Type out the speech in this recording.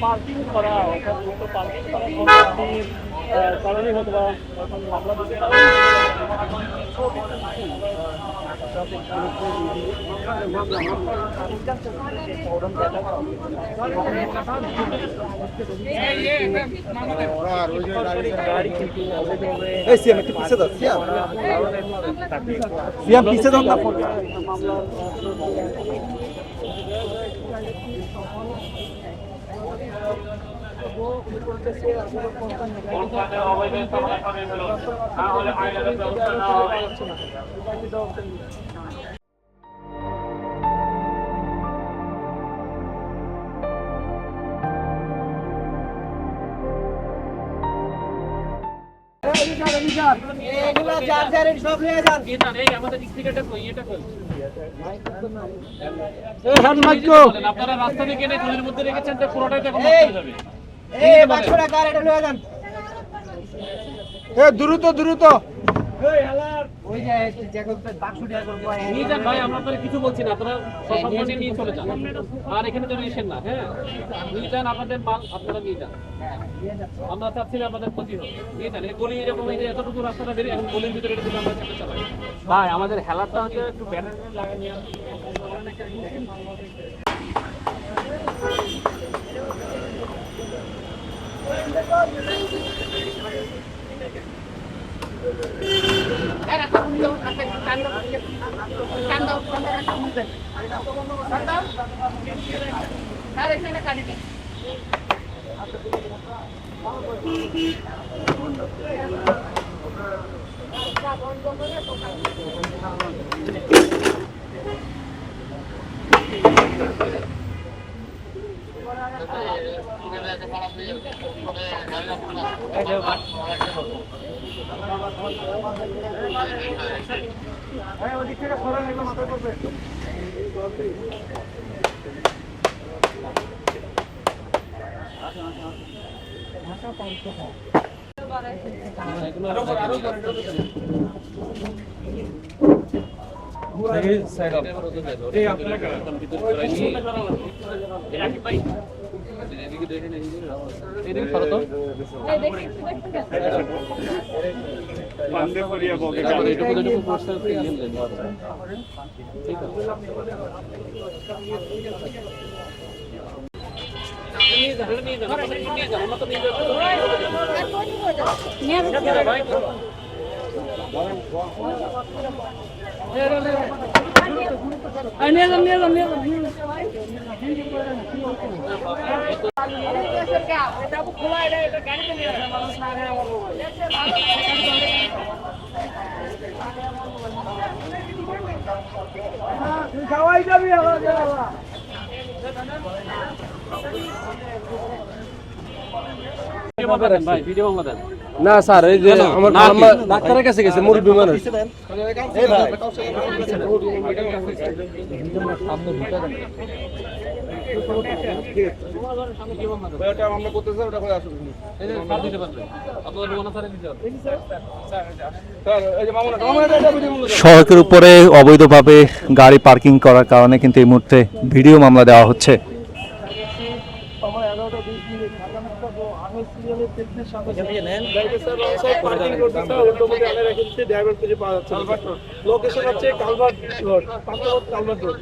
Parking করা অর্থাৎ parking করা কারণে হয়তো বা মামলা দিতে আপনারা রাস্তা থেকে এনে গলির মধ্যে রেখেছেন তো পুরোটাই তো এখন নষ্ট হয়ে যাবে। এই 500 টাকা আর এটা লয়ে যান। দ্রুত দ্রুত ওই যে জ্যাকবটা 500 টাকা করে পড়ে নিয়ে যান ভাই, আমরা আপনাদের কিছু বলছি না, আপনারা সম্পূর্ণ নিয়ে চলে যান। আর এখানে তো রিলেশন না, হ্যাঁ নিয়ে যান আপনাদের মাল, আপনারা নিয়ে যান। আমরা চাচ্ছিলাম আমাদের ক্ষতি হোক, নিয়ে যান। এই গলি এরকম এই যে এতটুকু রাস্তাটা বেরিয়ে এখন গলির ভিতরে এটা দিলে আমরা চেষ্টা চালাই ভাই। আমাদের হেলারটা হচ্ছে একটু ব্যানার লাগিয়ে নিয়ে না স্যার, এই যে আমার ডাক্তারের কাছে গেছে মুরব্বী মানুষ। সড়কের উপরে অবৈধভাবে গাড়ি পার্কিং করার কারণে কিন্তু এই মুহূর্তে ভিডিও মামলা দেওয়া হচ্ছে। লোকেশন হচ্ছে কালভার্ট রোড, পাঁচরোড কালভার্ট রোড।